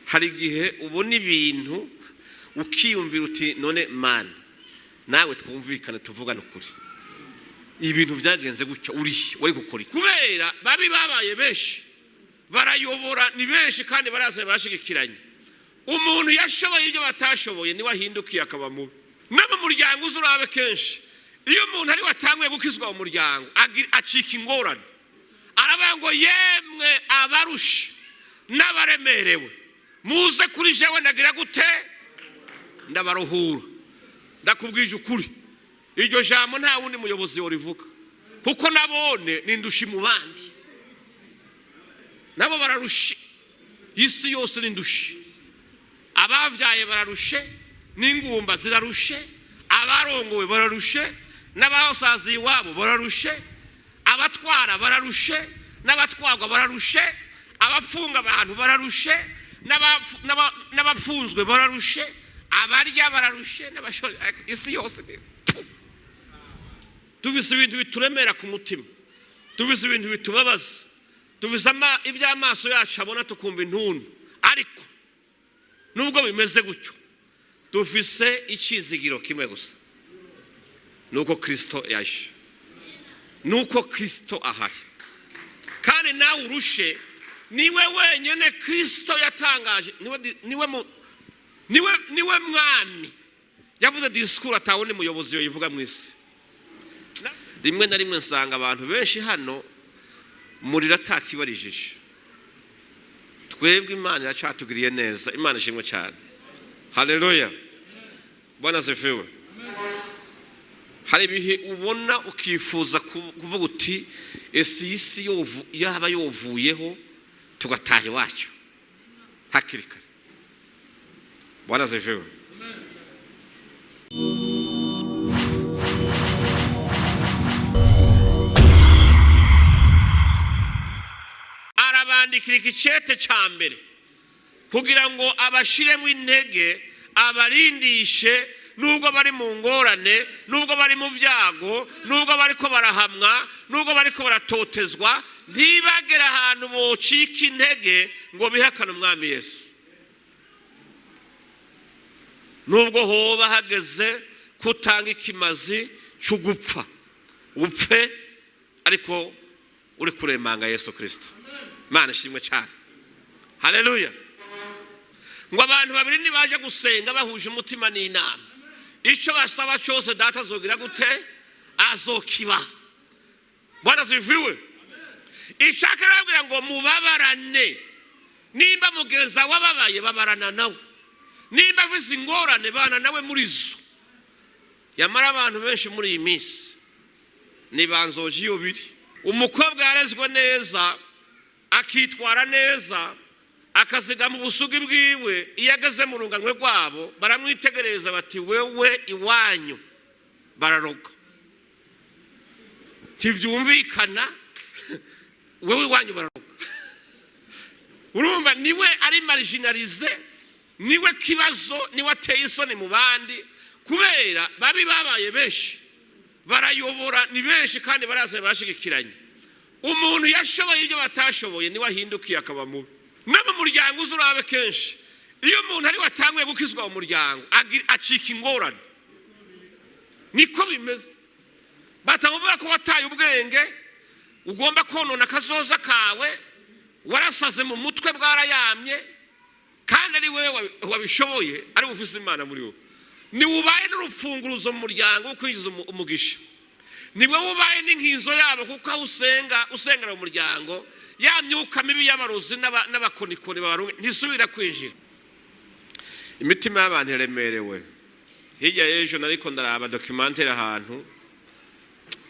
hari igihe ubona ibintu ukiyumvira uti none mana nawe twumvikane tuvugana ukuri ibintu byagenze gutya wari gukora kubera babi babaye benshi barayobora ni benshi kandi baraze barashigikiranye umuntu yashoboye ibyo batashoboye ni wahindukiye akaba mubi no mu muryango uzurabe kenshi iyo umuntu ari watanguye gukizwa mu muryango acika ingorane aravuga ngo yemwe abarusha n'abaremerewe muze kuri jewe ndagira gute ndabaruhura ndakubwije ukuri iryo jambo nta wundi muyobozi worivuga kuko nabone nindushi mu bandi nabo bararushe isi yose nindushi abavyaye bararushe n'ingumba zirarushe abarongowe bararushe n'abasazi iwabo bararushe abatwara bararushe n'abatwagwa bararushe abapfunga abantu bararushe n'abapfunzwe bararushe abarya bararushe n'abashore isi yose tuvise ibintu bituremera ku mutima tuvise ibintu bitubabaza tuvise iby'amaso yacu abona tukumva intuntu ariko nubwo bimeze gutyo dufise icyizigiro kimwe gusa nuko Kristo yaje nuko Kristo ahari kandi nawe urushe niwe wenyene Kristo yatangaje niwe mwami yavuze Discourse atawundi muyobozi yivuga mu isi rimwe na rimwe nsanga abantu benshi hano murira atakibarijije twebwe Imana iracatugiriye neza Imana ishimwe cyane haleluya Bwana asifiwe hari ibihe ubona ukifuza kuvuga uti isi yaba yovuyeho tugataha iwacu hakiri kare Bwana asifiwe arabandikira ikicete ca mbere kugira ngo abashiremo intege abarindishe nubwo bari mu ngorane nubwo bari mu vyago nubwo bariko barahamwa nubwo bariko baratotezwa ntibagera ahantu bocika intege ngo bihakane umwami Yesu nubwo hoba hageze kutanga ikimazi cy'ugupfa upfe ariko uri kuremanga Yesu Kristo Imana ishimwe cyane haleluya ngo abantu babiri nibaje gusenga bahuje umutima n'inama icyo basaba cyose data azogira gute azokiba Bwana asifiwe ishaka rabwira ngo mubabarane nimba mugeza wababaye babarana nawe nimba afise ingorane bana nawe muri zo yamara abantu benshi muri iyi minsi nibanzoje iyo biri umukobwa yarezwe neza akitwara neza akaziga mu busugi bwiwe iyo ageze mu runganwe rwabo baramwitegereza bati wewe iwanyu bararoga tivyumvikana wewe iwanyu bararoga urumva niwe ari marginalize niwe kibazo niwe ateye isoni mu bandi kubera babi babaye benshi barayobora ni benshi kandi baraze barashigikiranye umuntu yashoboye ibyo batashoboye ni wahindukiye akaba mubi no mu muryango uzurabe kenshi iyo umuntu ari watanguye gukizwa mu muryango acika ingorane niko bimeze batavuga ko wataye ubwenge ugomba konona akazoza kawe warasaze mu mutwe bwarayamye kandi ari wewe wabishoboye ari ufise Imana muri wowe ni ubaye n'urupfunguruzo mu muryango ukwinjiza umugisha ni wewe ubaye n'inkinzo yabo kuko usengera mu muryango ya myuka mibi y'abarozi n'abakonikoni babarume ntisubira kwinjira imitima y'abantu iremerewe hirya y'ejo nariko ndaraba documentaire ahantu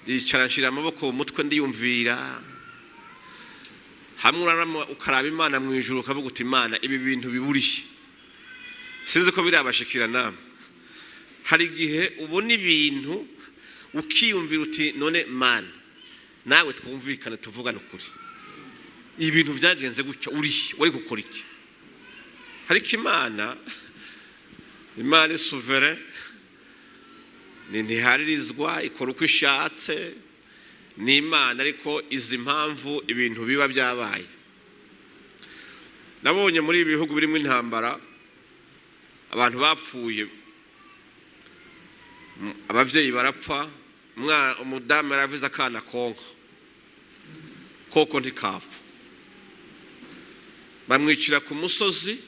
yicara nshira amaboko mu mutwe ndiyumvira hamwe ukaraba Imana mu ijuru ukavuga uti Imana ibi bintu biburiye sinzi ko birabashikira namwe hari igihe ubona ibintu ukiyumvira uti none Mana nawe twumvikane tuvugana ukuri ibintu byagenze gutya wari gukora iki ariko Imana souverain ntiharirizwa ikora uko ishatse ni Imana ariko izi impamvu ibintu biba byabaye nabonye muri ibi bihugu birimo intambara abantu bapfuye, abavyeyi barapfa, umudamu yaravize akana konka koko ntikapfa, bamwicira ku musozi,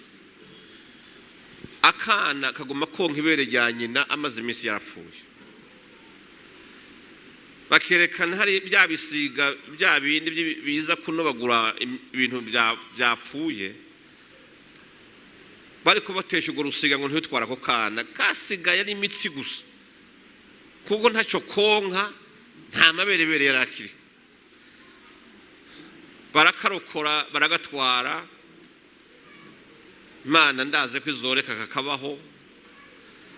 akana kaguma konka ibere rya nyina amaze iminsi yarapfuye. Bakerekana hari bya bisiga bya bindi biza kunobagura ibintu byapfuye, bariko batesha urwo rusiga ngo ntitwara ko kana kasigaye ari imitsi gusa, kuko ntacyo konka, nta maberebere yarakiri. Barakarokora baragatwara, Imana ndaze ko izoreka kakabaho.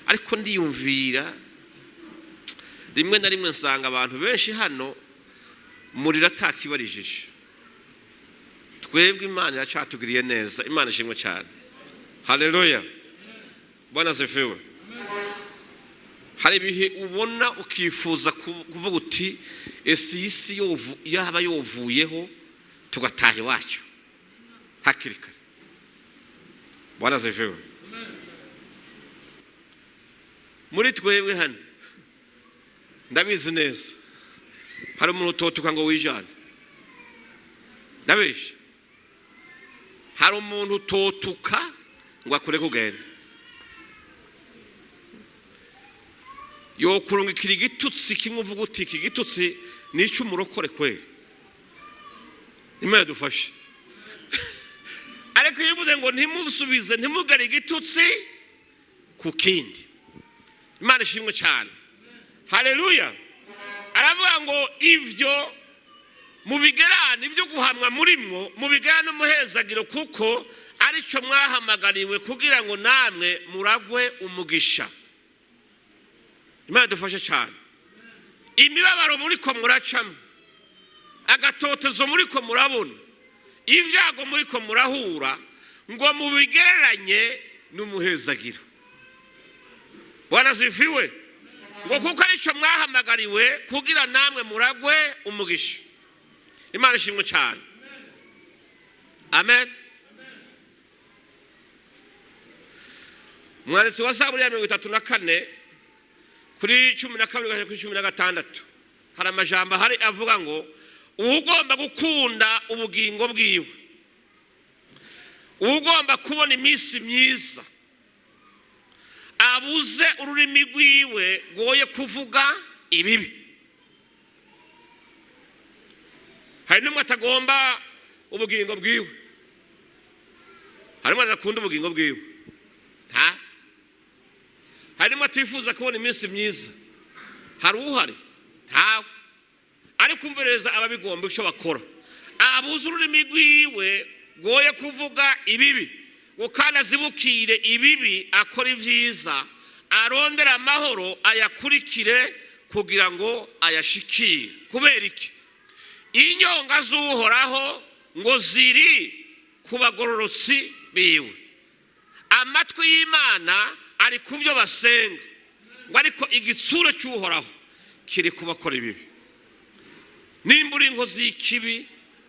Ariko ndiyumvira rimwe na rimwe nsanga abantu benshi hano murira atakibarijije. Twebwe Imana iracatugiriye neza, Imana ishimwe cyane. Haleluya. Bwana asifiwe. Hari ibihe ubona ukifuza kuvuga uti ese isi yaba yovuyeho tugataha iwacu hakiri kare. Bwana asifiwe. Muri twebwe hano ndabizi neza hari umuntu utotuka ngo wijane, ndabesha. Hari umuntu utotuka ngo akure kugenda, yo kurungikira igitutsi kimwe uvuga uti iki gitutsi ni icy'umurokore kweli. Imana dufashe. Ariko yivuze ngo ntimusubize, ntimugare igitutsi ku kindi. Imana ishimwe cyane. Haleluya. Aravuga ngo ivyo mubigerane, ivyo guhamwa murimwo mubigerane umuhezagiro, kuko arico mwahamagariwe kugira ngo namwe muragwe umugisha. Imana dufashe cyane. Imibabaro muriko muracamo, agatotezo muriko murabona, ivyago muriko murahura, ngo mubigereranye n'umuhezagiro. Bwana asifiwe. Ngo kuko arico mwahamagariwe kugira namwe muragwe umugisha. Imana ishimwe cyane. Amen. Mwanditsi wa Zaburi ya 34 kuri 12 kuri 16 hari amajambo hari avuga ngo ugomba gukunda ubugingo bwiwe, ugomba kubona iminsi myiza, abuze ururimi rwiwe goye kuvuga ibibi. Hari n'umwe atagomba ubugingo bwiwe, hari n'umwe adakunda ubugingo bwiwe, hari n'umwe atifuza kubona iminsi myiza. Hari uhari? Ntawe. Ariko umvereza ababigomba icyo bakora, abuze ururimi rwiwe goye kuvuga ibibi, ngo kandi azibukire ibibi akora ibyiza, arondera amahoro ayakurikire kugira ngo ayashikire. Kubera iki? Inyonga z'uhoraho ngo ziri ku bagororotsi biwe, amatwi y'Imana ari ku byo basenga, ngo ariko igitsure cy'uhoraho kiri kubakora ibibi. Nimba uri inkozi y'ikibi,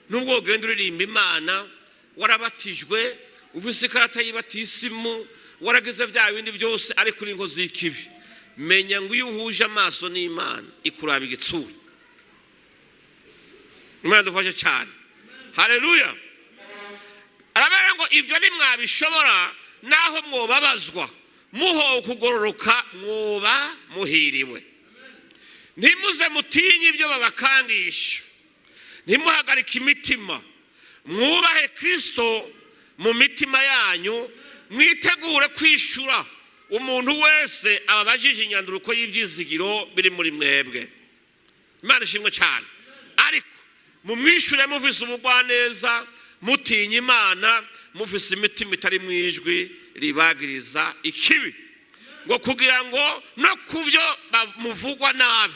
nubwo ugenda uririmba Imana, warabatijwe, ufise ikarata y'ibatisimu, waragize bya bindi byose, ariko uri inkozi y'ikibi, menya ngo iyo uhuje amaso n'Imana ikuraba igitsure. Imana dufashe cyane. Haleluya. Arabara ngo ivyo nimwabishobora, naho mwobabazwa muho kugororoka mwoba muhiriwe. Ntimuze mutinye ibyo babakangisha, ntimuhagarike imitima, mwubahe Kristo mu mitima yanyu, mwitegure kwishura umuntu wese ababajije inyanduruko y'ivyizigiro biri muri mwebwe. Imana ishimwe cyane. Ariko mumwishure mufise ubugwaneza, mutinya Imana, mufise imitima itari mwijwi ribagiriza ikibi, ngo kugira ngo no kuvyo muvugwa nabi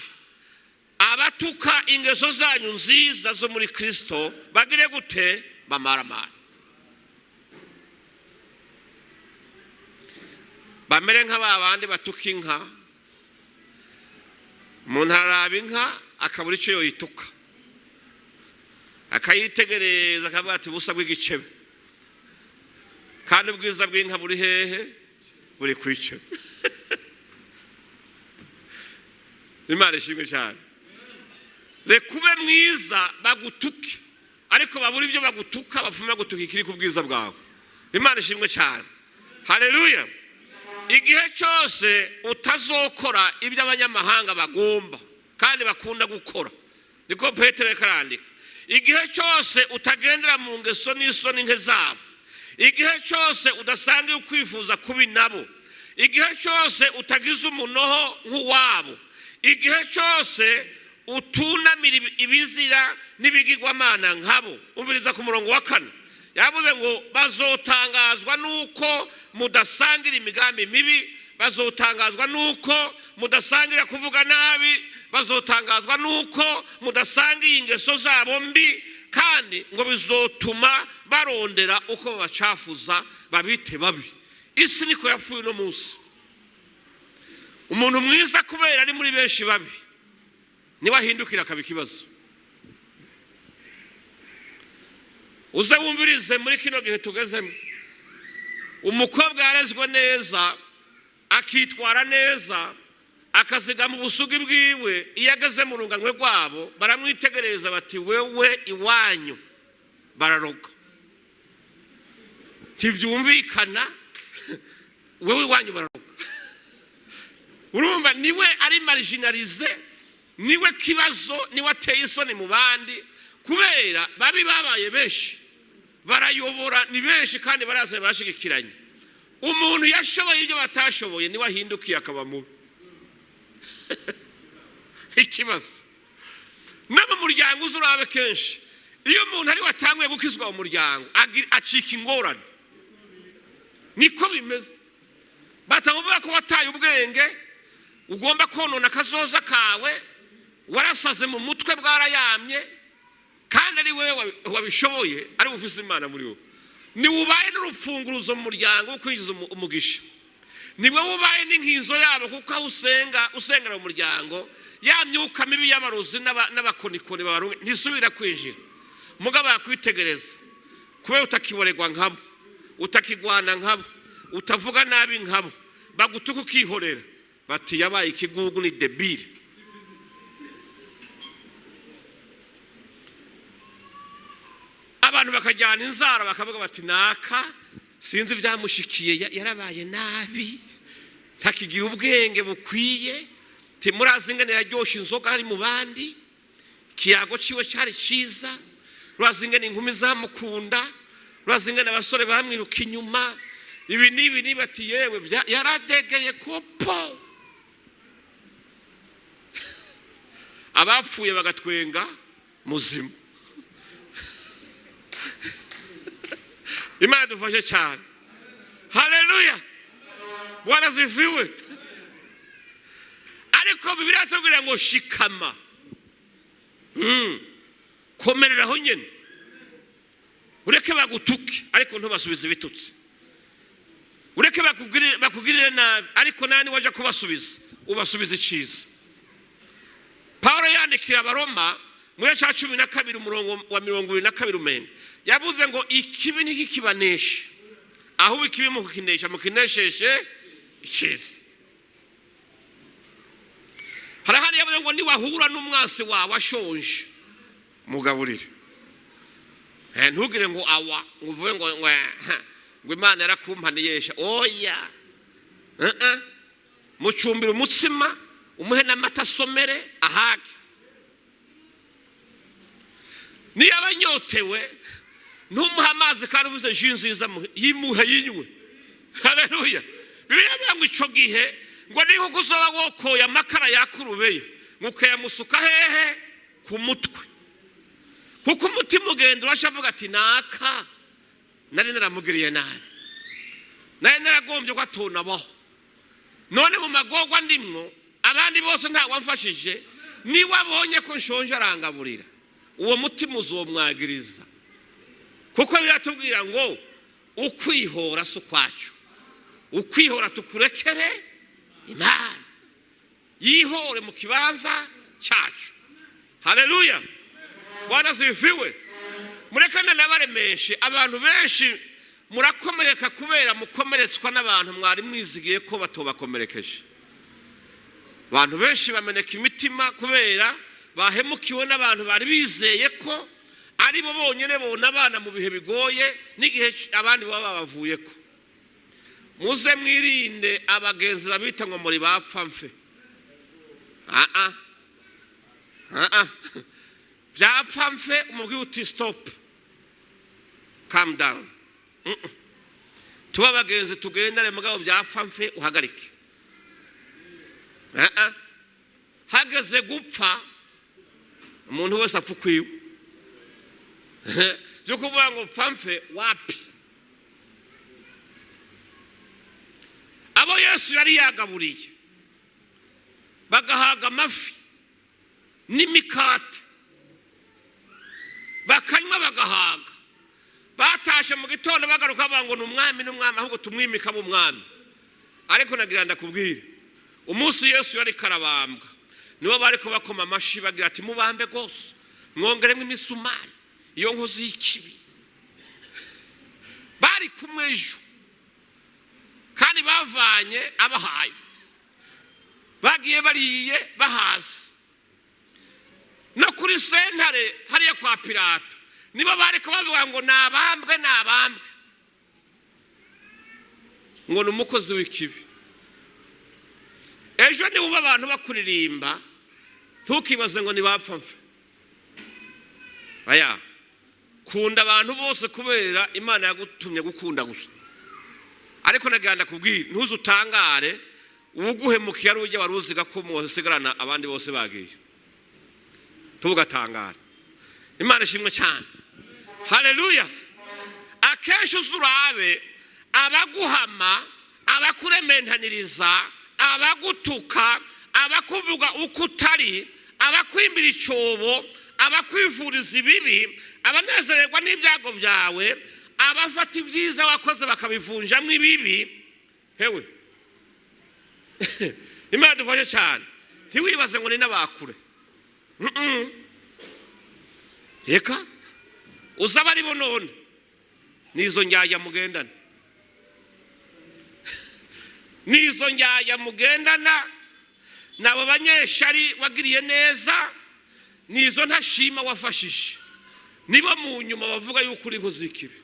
abatuka ingeso zanyu nziza zo muri Kristo bagire gute? Bamaramara, bamere nk'abandi batuka inka. Umuntu araraba inka akabura icyo yoyituka, akayitegereza akavuga ati busa bw'igicebe. kandi ubwiza bw'inka buri hehe? Buri kwica. Imana ishimwe cyane. Reka ube mwiza bagutuke, ariko babura ibyo bagutuka bavuma gutuka ikiri ku bwiza bwawe. Imana ishimwe cyane. Haleluya. Igihe cyose utazokora ibyo abanyamahanga bagomba kandi bakunda gukora, niko Petero yakarandika. Igihe cyose utagendera mu ngeso n'isoni nke zabo, igihe cyose udasanga ukwifuza kubi nabo, igihe cyose utagize umunoho nk'uwabo, igihe cyose utunamira ibizira n'ibigirwamana nkabo. Umviriza ku murongo wa 4 yavuze ngo bazotangazwa nuko mudasangira imigambi mibi, bazotangazwa nuko mudasangira kuvuga nabi, bazotangazwa nuko mudasangiye ingeso zabo mbi, kandi ngo bizotuma barondera uko babacafuza babite babi. Isi niko yapfuye no munsi. Umuntu mwiza kubera ari muri benshi babi niba hindukira akabikibazo. Uze wumvirize muri kino gihe tugezemo, umukobwa yarezwe neza akitwara neza akazigama ubusugi bwiwe, iyo ageze mu runganwe rwabo baramwitegereza bati wewe iwanyu bararoga. Ntibyumvikana, wewe iwanyu bararoga. Urumva niwe ari marginalize, niwe kibazo, niwe ateye isoni mu bandi, kubera babi babaye benshi, barayobora ni benshi kandi baraza bashigikiranye. Umuntu yashoboye ibyo batashoboye niwe ahindukiye akaba mubi. Ikibazo no mu muryango uzurabe kenshi, iyo umuntu ari watanguye gukizwa mu muryango acika ingorane. Niko bimeze. Batavuga ko wataye ubwenge, ugomba konona kazoza kawe, warasaze mu mutwe bwarayamye, kandi ari wewe wabishoboye, ari ufise Imana muri wowe. Ni ubaye n'urupfunguruzo mu muryango ukwinjiza umugisha. Ni wewe ubaye n'inkinzo yabo kuko aho usengera mu muryango, ya myuka mibi y'abarozi n'abakonikoni babarunga ntisubira kwinjira. Mugabo yakwitegereza kubera utakiborerwa nkabo, utakigwana nkabo, utavuga nabi nkabo, bagutuka ukihorera bati yabaye ikigugu ni debile. Abantu bakajyana inzara bakavuga bati naka sinzi byamushikiye yarabaye nabi, ntakigira ubwenge bukwiye, timurazi ingene yaryosha inzoga ari mu bandi, kiyago ciwe cyari ciza, rwazi ingene inkumi zamukunda, rwazi ingene abasore bamwiruka inyuma, ibi nibi bati yewe yaradegeye kopo. Abapfuye bagatwenga muzima. Imana dufashe cyane. Haleluya. Bwana zifiwe. Ariko Bibiliya itubwira ngo shikama. Komereraho nyene. Ureke bagutuke ariko ntubasubize bitutse. Ureke bakugirire nabi ariko nani waje kubasubiza ubasubize iciza. Paulo yandikira Abaroma mu gice cya 12 umurongo wa 22 umene yavuze ngo ikibi ntikibaneshe, aho ikibi mu kukinesha mukinesheshe iciza. Harahari yavuze ngo niwahura n'umwansi wawe ashonje mugaburire. Ntugire ngo awa nguvuye ngo Imana yarakumpaniyesha. Oya. Mucumbira umutsima umuhe n'amata asomere ahage. Niyo abanyotewe ntumuha amazi kandi uvuze ji nziza yimuhe yinywe. Haleluya. Bibiliya ivuga ngo ico gihe ngo niho kuzoba wokoye amakara yakurubeye mukayamusuka hehe ku mutwe, kuko umutima ugenda urashavuga ati naka nari naramugiriye nabi, nari naragombye ko atonabaho, none mu magorwa ndimwo abandi bose nta wamfashije, niwe abonye ko nshonje arangaburira, uwo mutima uzomwagiriza. Kuko biratubwira ngo ukwihora so kwacu, ukwihora tukurekere Imana yihore mu kibanza cyacu. Haleluya. Bwana zifiwe. Murekana nabaremeshe abantu benshi murakomereka kubera mukomeretswa n'abantu mwari mwizigiye ko batobakomerekeje. Abantu benshi bameneka imitima kubera bahemukiwe n'abantu bari bizeye ko ari bo bonyine bona abana mu bihe bigoye n'igihe abandi baba bavuye ko. Muze mwirinde abagenzi babita ngo muri bapfa mfe. Byapfa mfe umubwi uti stop, calm down. Tuba abagenzi tugendane mugabo byapfa mfe uhagarike. Hageze gupfa umuntu wese apfa kwiwe. Byo kuvuga ngo pfa mfe wapi. Abo Yesu yari yagaburiye bagahaga amafi n'imikate bakanywa bagahaga, batashe mu gitondo bagaruka bavuga ngo n'umwami ahubwo tumwimika mu mwami. Ariko nagira ndakubwire umunsi Yesu yari karabambwa nibo bari ko bakoma amashi bagira ati mubambe gose mwongeremo imisumari iyo nkozi y'ikibi. Bari kumwejo kandi bavanye abahaye bagiye bariye bahaze. No kuri sentare hariya kwa Pilato nibo bari ko bavuga ngo nabambwe ngo n'umukozi w'ikibi. Ejo ni uba abantu bakuririmba ntukibaze ngo nibapfa mfe. Aya kunda abantu bose kubera Imana yagutumye gukunda gusa. Ariko naganda kubwira ntuzutangare uguhemukiye ari ujye waruziga ko mosigarana abandi bose bagiye. Tugatangara. Imana ishimwe cyane. Haleluya. Akesho zurabe abaguhama, abakurementaniriza, abagutuka, abakuvuga ukutari, abakwimbira icyobo, abakwivuriza ibibi, abanezererwa n'ibyago byawe, abafata ibyiza wakoze bakabivunjamo ibibi. Hewe Imana dufashe cyane. Ntiwibaze ngo ni n'abakure. Yeka uzaba ari bo none nizo njyaya mugendana. Nizo njyaya mugendana nabo banyeshari wagiriye neza, nizo ntashima wafashije, nibo mu nyuma bavuga yuko uri nkozikibi.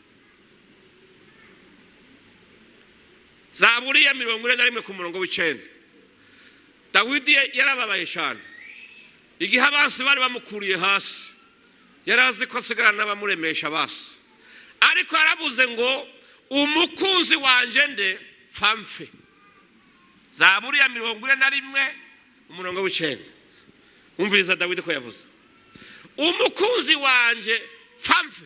Zaburi ya 41 ku murongo w'9. Dawidi yarababaye cyane igihe abansi bari bamukuriye hasi, yarazi ko asigara n'abamuremesha basi. Ariko yaravuze ngo umukunzi wanje nde pfamfe. Zaburi ya 41 umurongo w'9. Umviriza Dawidi ko yavuze umukunzi wanje pfamfe.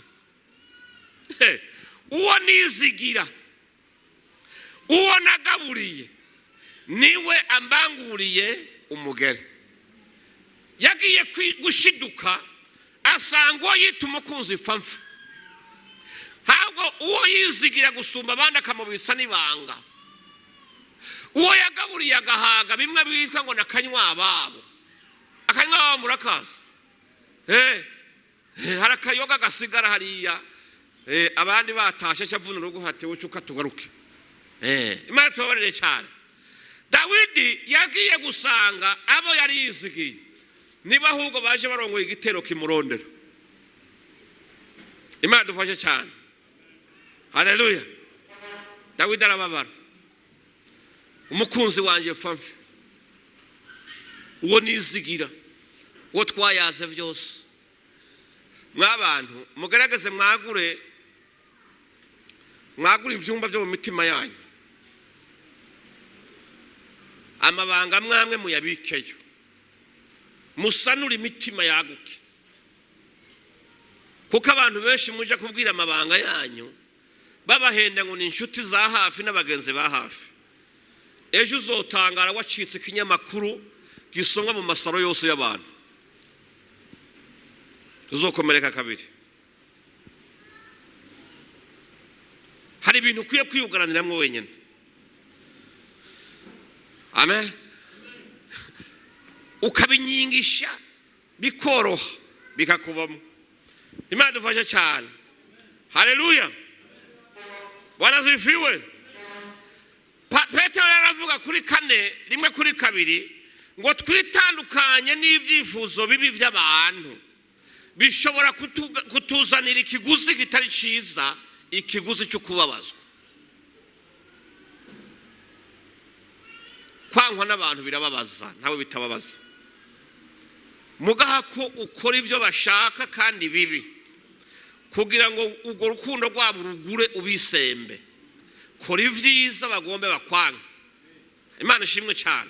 Uwo nizigira, uwo nagaburiye niwe ambanguriye umugere. Yagiye gushiduka asanga yita umukunzi pfamfe. Habwo uwo yizigira gusumba abandi akamubitsa n'ibanga. Uwo yagaburiye agahaga bimwe bitwa ngo nakanywa babo. Akanywa babo murakaza. Harakayoga gasigara hariya. Abandi batashe cyavuna urugo hatewe cyuka tugaruke. Imana tubabarire cyane. Dawidi yagiye gusanga abo yari yizigiye niba ahubwo baje barongoye igitero kimurondera. Imana dufashe cyane. Haleluya. Dawidi arababara. Umukunzi wanje pfamfe, uwo nizigira, uwo twayaze byose. Mwabantu mugaragaze mwagure ivyumba byo mu mitima yanyu. Amabanga mwamwe muyabikeyo, musanura imitima yaguke. Kuko abantu benshi muje kubwira amabanga yanyu babahenda ngo ni inshuti za hafi n'abagenzi ba hafi. Ejo uzotangara wacitse ikinyamakuru gisomwa mu masaro yose y'abantu. Uzokomereka kabiri. Hari ibintu ukwiye kwiyugaraniramwo wenyine. Amen. Ukabinyingisha bikoroha bikakubamo. Imana dufashe cyane. Haleluya. Bwana zifiwe. Petero yaravuga kuri 4:2 ngo twitandukanye n'ivyifuzo bibi by'abantu bishobora kutuzanira ikiguzi kitari ciza, ikiguzi cyo kubabazwa. Kwankwa n'abantu birababaza, ntawe bitababaza. Mugaha ko ukora ivyo bashaka kandi bibi, kugira ngo urwo rukundo rwabo rugure ubisembe. Kora ivyiza bagombe bakwanka. Imana ishimwe cyane.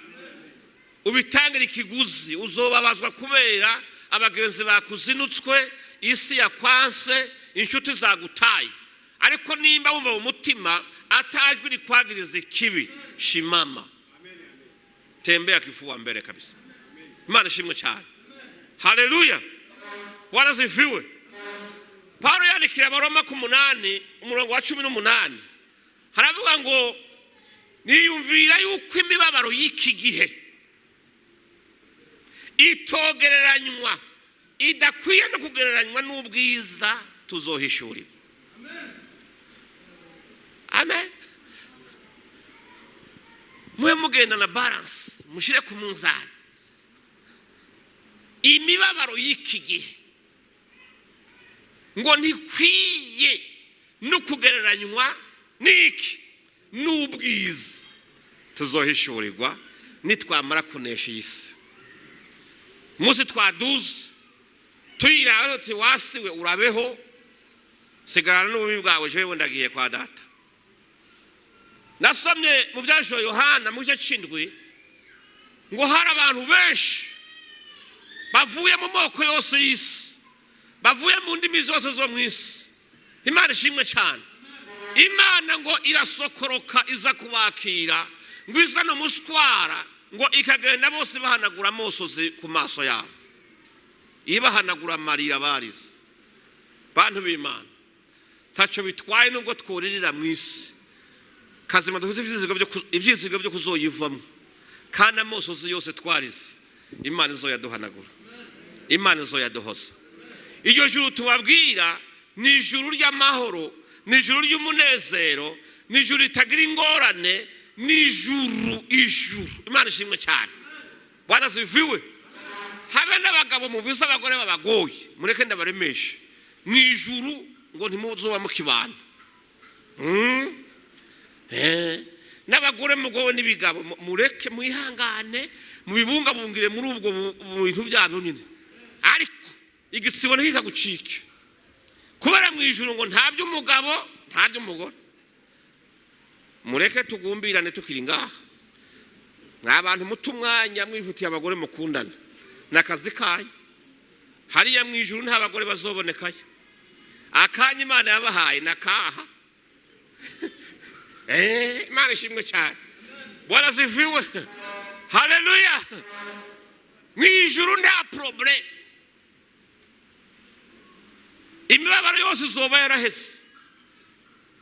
Ubitangira ikiguzi, uzobabazwa kubera abagenzi bakuzinutswe, isi yakwanse, inshuti zagutaye. Ariko nimba wumva mu mutima atajwe rikwagiriza ikibi, shimama. Tembea kifua mbele kabisa. Imana ishimwe cyane. Haleluya. Bwana zifiwe. Paulo yandikira Abaroma 8:18 haravuga ngo niyumvira yuko imibabaro y'iki gihe itogereranywa, idakwiye no kugereranywa n'ubwiza tuzohishurirwa. Amen. Mwe mugenda na balance, mushire ku munzani. Imibabaro y'iki gihe ngo ntikwiye no kugereranywa n'iki n'ubwiza tuzohishurirwa nitwamara kunesha isi. Musi twaduze tuyiraho tuti wasiwe urabeho, sigarana n'ububi bwawe, jewe ndagiye kwa data. Nasomye mu byasho Yohana mu gice cy'indwi ngo hari abantu benshi bavuye mu moko yose y'isi, bavuye mu ndimi zose zo mu isi. Imana ishimwe cyane. Imana ngo irasokoroka iza kubakira, ngo iza no muswara, ngo ikagenda bose bahanagura amosozi ku maso yabo, ibahanagura amarira barize. Bantu b'Imana, taco bitwaye nubwo tworirira mu isi, kazima duhuze ivyizigo byo kuzoyivamo, kandi amosozi yose twarize Imana izoyaduhanagura, Imana izoyaduhoza. Iryo juru tubabwira ni ijuru ry'amahoro, ni ijuru ry'umunezero, ni ijuru ritagira ingorane, ni ijuru. Imana ishimwe cyane. Bwana ziviwe. Habe n'abagabo muviza abagore babagoye, mureke ndabaremeshe. Mu ijuru ngo ntimuzoba mu kibano. N'abagore mugowe n'ibigabo mureke mwihangane, mubibungabungire muri ubwo bintu byabo nyine. Ariko igitsibone kikagucike. Kubera mu ijuru ngo nta by'umugabo nta by'umugore. Mureke tugumbirane tukiri ngaha. N'abantu mutumwanya mwivutiye abagore mukundana nakazi kanyu. Hariya mu ijuru nta bagore bazobonekaye. Akanya Imana yabahaye nakaha. Imana ishimwe cyane. Bwana ziviwe. Haleluya. Mu ijuru nta problem. Imibabaro yose izoba yaraheze.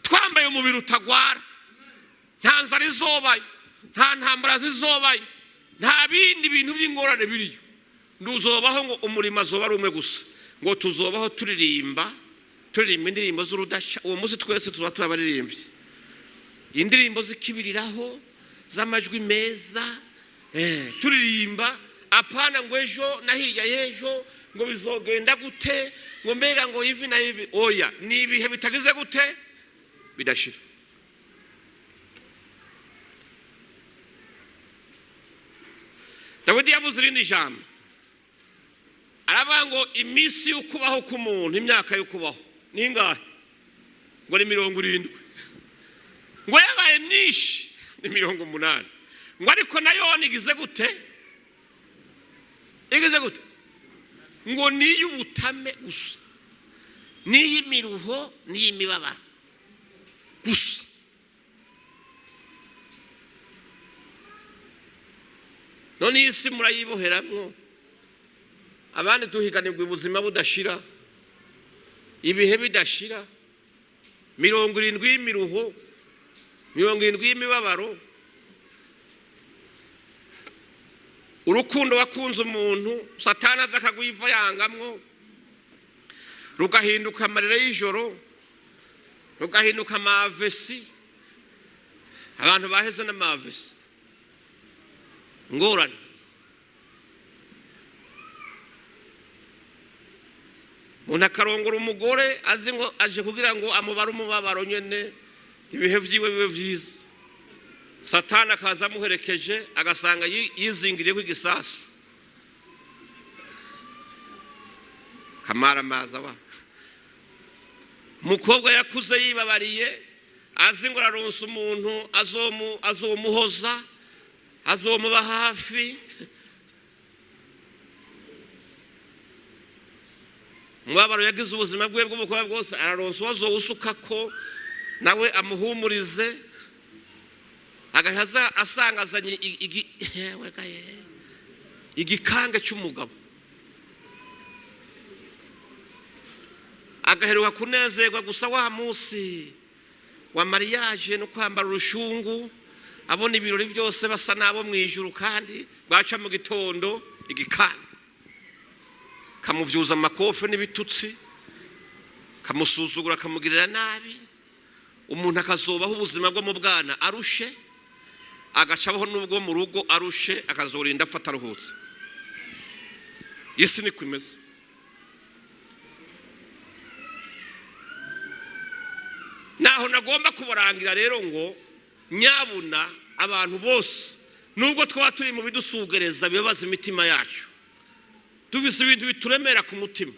Twambaye umubiri utagwara, nta nzara izobayo, nta ntambara zizobayo, nta bindi bintu by'ingorane biriyo. Nduzobaho ngo umurimo azoba ari umwe gusa, ngo tuzobaho turirimba indirimbo z'urudashya. Uwo munsi twese tuba turabaririmbye indirimbo zikibiriraho z'amajwi meza, turirimba apana ngo ejo nahiya yejo ngo bizogenda gute, ngo mbega ngo ivi na ivi. Oya, ni ibihe bitagize gute bidashira. Dawidi yavuze irindi jambo, aravuga ngo iminsi y'ukubaho k'umuntu, imyaka y'ukubaho ni ingahe? Ngo ni 70. Ngo yabaye myinshi ni 80. Ngo ariko nayo nigize gute? Igize gute? Ngo niyo ubutame gusa, niyo imiruho, niyo imibabaro gusa. None isi murayiboheramwo, abandi duhiganirwa ubuzima budashira, ibihe bidashira, 70 y'imiruho, 70 y'imibabaro. Urukundo wakunze umuntu Satana aza akagwiva yangamwo, rugahinduka amarira y'ijoro, ugahinduka amavesi abantu baheze n'amavesi ngorane umuntu akarongora umugore azi ngo aje kugira ngo amubare umubabaro nyene ibihe vyiwe bibe vyiza satani akaza amuherekeje agasanga yizingiriye kw'igisasu kamara amazi aba umukobwa yakuze yibabariye azi ngo araronsa umuntu azomuhoza azomuba hafi umubabaro yagize ubuzima bwe bw'ubukobwa bwose araronsa uwazowusukako nawe amuhumurize agahaza asangazanye igikange cy'umugabo agaheruka kunezerwa gusa wa munsi wa mariage no kwambara urushungu abona ibirori byose basa nabo mwijuru kandi bwaca mu gitondo igikange kamuvyuza amakofe n'ibitutsi kamusuzugura kamugirira nabi umuntu akazobaho ubuzima bwo mu bwana arushe agacabaho n'ubwo mu rugo arushe akazorinda afata aruhutse isi niko imeze naho nagomba kubarangira rero ngo nyabuna abantu bose nubwo twaba turi mu bidusugereza bibabaza imitima yacu tuvise ibintu bituremera ku mutima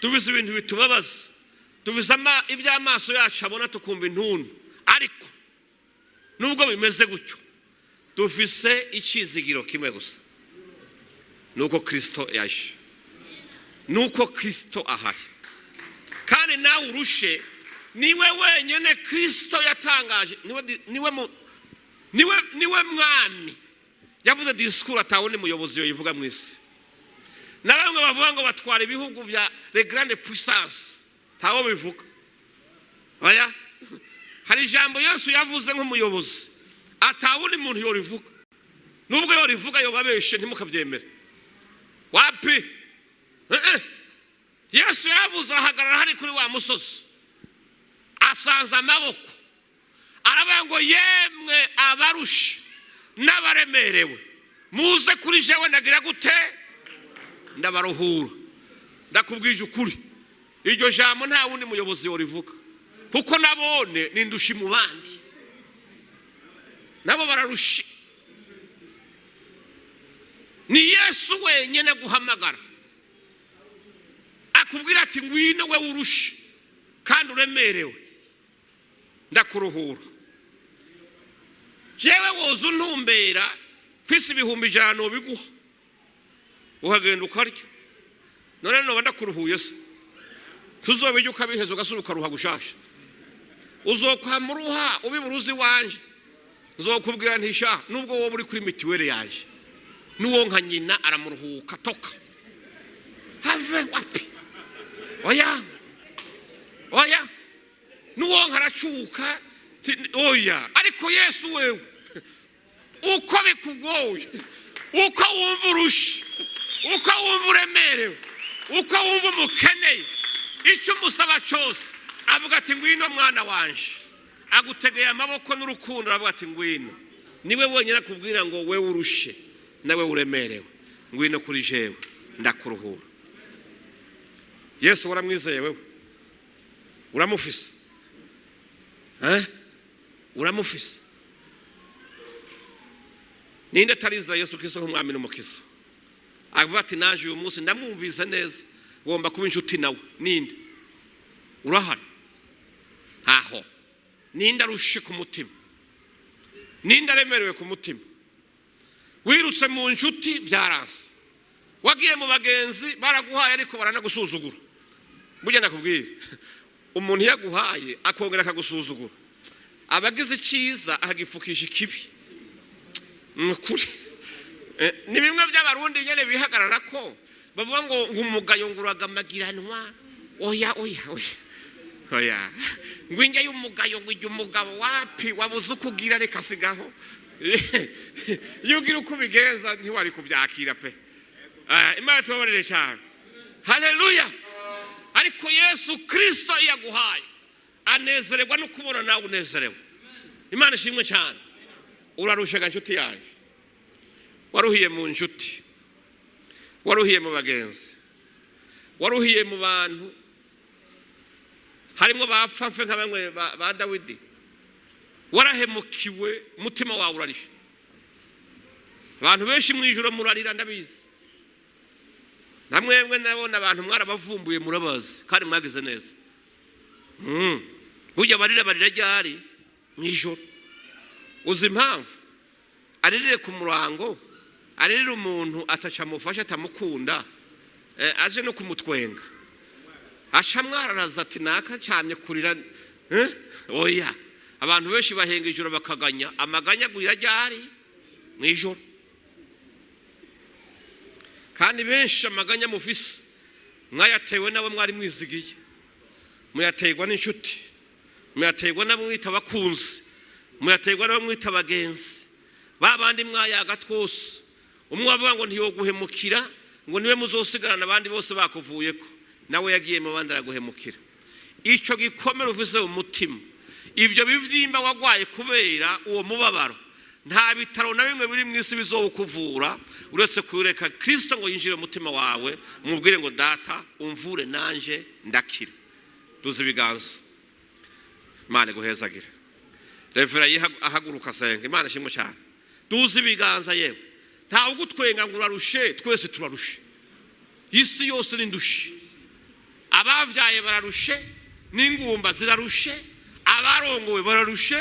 tuvise ibintu bitubabaza tuvise iby'amaso yacu abona tukumva intuntu ariko nubwo bimeze gutyo dufise icyizigiro kimwe gusa nuko Kristo yaje nuko Kristo ahari kandi nawe urushe niwe wenyene Kristo yatangaje niwe mwami yavuze Discourse atawundi muyobozi yoyivuga mu isi na bamwe bavuga ngo batwara ibihugu vya les grandes puissances tawo bivuga oya hari ijambo Yesu yavuze nk'umuyobozi atawundi muntu yorivuga nubwo yorivuga yo babeshe ntimukavyemera wapi Yesu yavuze ahagarara hari kuri wa musozi asanza amaboko aravuga ngo yemwe abarushe n'abaremerewe muze kuri jewe ndagira gute ndabaruhura ndakubwije ukuri iryo jambo nta wundi muyobozi yorivuga kuko nabone nindushi mu bandi nabo bararushe ni Yesu wenyene guhamagara akubwira ati ngwino we urushe kandi uremerewe ndakuruhura jewe wozu ntumbera fisi ibihumbi 100 biguha uhagenda ukarya none no ndakuruhuye se tuzobijya ukabiheza ugasuruka ruha gushasha uzokwamuruha ubiburuzi wanje nzokubwira ntisha nubwo wowe uri kuri mitiwere yanje nuwo nka nyina aramuruhuka toka have wapi oya nuwo nkaracuka oya ariko Yesu wewe uko bikugoye uko wumva urushe uko wumva uremerewe uko wumva umukeneye icyo musaba cyose avuga ati ngwino mwana wanje agutegeye amaboko n'urukundo avuga ati ngwino niwe wenyine kubwira ngo we urushe nawe uremerewe ngwino kuri jewe ndakuruhura Yesu waramwizeye wewe uramufise uramufise ninde tarizira Yesu Kristo nk'umwami n'umukiza avuga ati naje uyu munsi ndamwumvise neza ngomba kuba inshuti nawe ninde urahari aho ninde arushe ku mutima ninde aremerewe ku mutima wirutse mu nshuti byaranse wagiye mu bagenzi baraguhaye ariko baranagusuzugura burya nakubwiye umuntu yaguhaye akongera akagusuzugura abagize icyiza akagifukisha ikibi mukuri ni bimwe by'abarundi nyene bihagarara ko bavuga ngo umugayo nguragamagiranwa oya ngwinge y'umugayo ngwije umugabo wapi wabuze ukugira reka sigaho yugira uko bigeza ntiwari kubyakira pe Imana tubabarire cyane haleluya ariko Yesu Kristo yaguhaye anezererwa no kubona nawe unezerewe. Imana ishimwe cyane. Urarushaga inshuti yanjye, waruhiye mu nshuti, waruhiye mu bagenzi, waruhiye mu bantu, harimo bapfapfe nka bamwe ba Dawidi. Warahemukiwe, umutima wawe urarisha. Abantu benshi mu ijoro murarira ndabizi. Namwemwe nabona abantu mwarabavumbuye murabazi kandi mwagize neza. Burya barira ryari mu ijoro. Uzi impamvu? Aririre ku murango, aririre umuntu atacamufasha atamukunda, aje no kumutwenga. Ashamwararaza ati naka cyamye kurira. Oya, abantu benshi bahenga ijoro bakaganya, amaganya guira ryari mu ijoro. Kandi benshi amaganya mufise mwayatewe nabo mwari mwizigiye, muyategwa n'inshuti, muyategwa nabo mwita bakunzi, muyategwa nabo mwita bagenzi. Babandi mwayaga twose, umwe avuga ngo ntiyoguhemukira, ngo niwe muzosigarana abandi bose bakuvuyeko, nawe yagiye mu bandi araguhemukira. Icyo gikomere ufise umutima, ibyo bivyimba wagwaye kubera uwo mubabaro, nta bitaro na bimwe biri mwisi bizowukuvura uretse kureka Kristo ngo yinjire mu mutima wawe, umubwire ngo data umvure nanje ndakira. Duze ibiganza. Imana guhezagire. Revera ahaguruka senga. Imana shimwe cyane. Duze ibiganza yewe. Nta ugutwenga ngo urarushe, twese turarushe. Isi yose n'indushe. Abavyaye bararushe, n'ingumba zirarushe, abarongowe bararushe,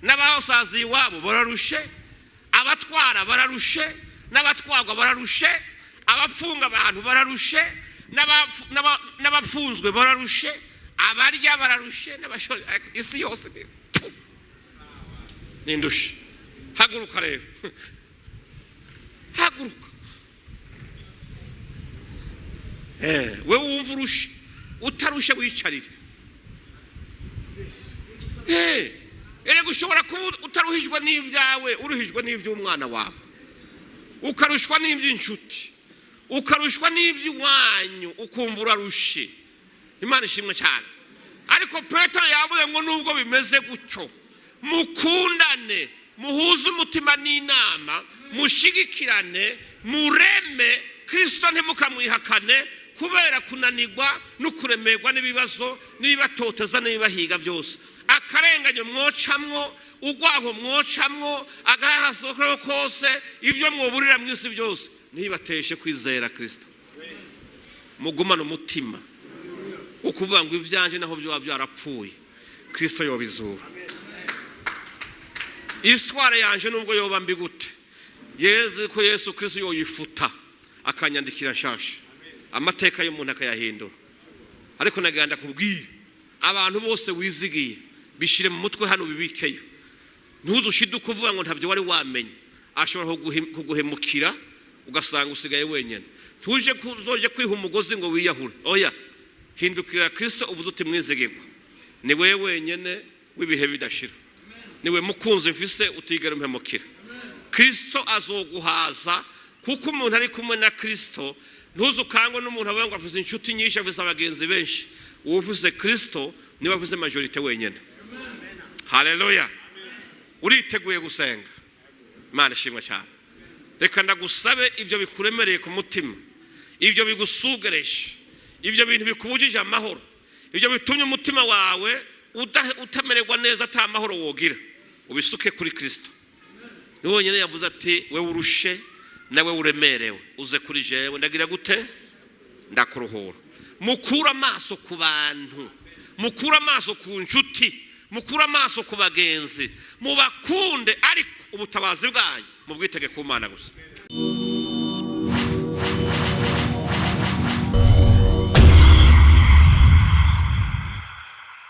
n'abasazi iwabo bararushe, abatwara bararushe, n'abatwagwa bararushe, abapfunga abantu bararushe, n'abapfunzwe bararushe, abarya bararushe, n'abashore. Isi yose n'indushe. Haguruka rero. Haguruka. We wumva urushe, utarushe wicarire. Ere gushobora kuba utaruhijwe n'ivyawe, uruhijwe n'ivy'umwana wawe, ukarushwa n'ivy'inshuti, ukarushwa n'ivy'iwanyu, ukumva urarushe. Imana ishimwe cyane. Ariko Petero yavuze ngo nubwo bimeze gutyo, mukundane, muhuze umutima n'inama, mushigikirane, mureme Kristo ntimukamwihakane, kubera kunanirwa no kuremerwa n'ibibazo n'ibibatoteza n'ibibahiga byose. Akarenganyo mwocamwo, ugwanko mwocamwo, agahasokero kose, ibyo mwoburira mwisi byose ntibateshe kwizera Kristo. Mugumana umutima ukuvuga ngo ivyanje naho byo byarapfuye, Kristo yobizura. Histoire yanje nubwo yoba mbi gute, ko Yesu Kristo yoyifuta akanyandikira nshasha, amateka y'umuntu akayahindura. Ariko naganda kubwira abantu bose wizigiye, bishire mu mutwe hano bibikeyo. Ntuzushide kuvuga ngo ntavyo wari wamenye, ashobora kuguhemukira ugasanga usigaye wenyene. Tuje kuzoje kwiha umugozi ngo wiyahure. Oya, hindukira Kristo uvuze uti mwizigirwa. Ni wewe wenyene wibihe bidashira. Niwe mukunzi mfise utigera umpemukira. Kristo azoguhaza, kuko umuntu ari kumwe na Kristo. Ntuzukangwe n'umuntu avuga ngo avuze inshuti nyinshi, avuze abagenzi benshi. Uvuze Kristo niwe avuze majorite wenyene. Haleluya. Uriteguye gusenga. Imana ishimwe cyane. Reka ndagusabe ibyo bikuremereye ku mutima, ibyo bigusugeresha, ibyo bintu bikubujije amahoro, ibyo bitumye umutima wawe utamererwa neza ata mahoro wogira, ubisuke kuri Kristo. Ni wenyine yavuze ati we urushe nawe uremerewe, uze kuri jewe ndagira gute, ndakuruhura. Mukura amaso ku bantu, mukura amaso ku nshuti, mukura amaso ku bagenzi, mubakunde, ariko ubutabazi bwanyu mubwitege ku Mana gusa.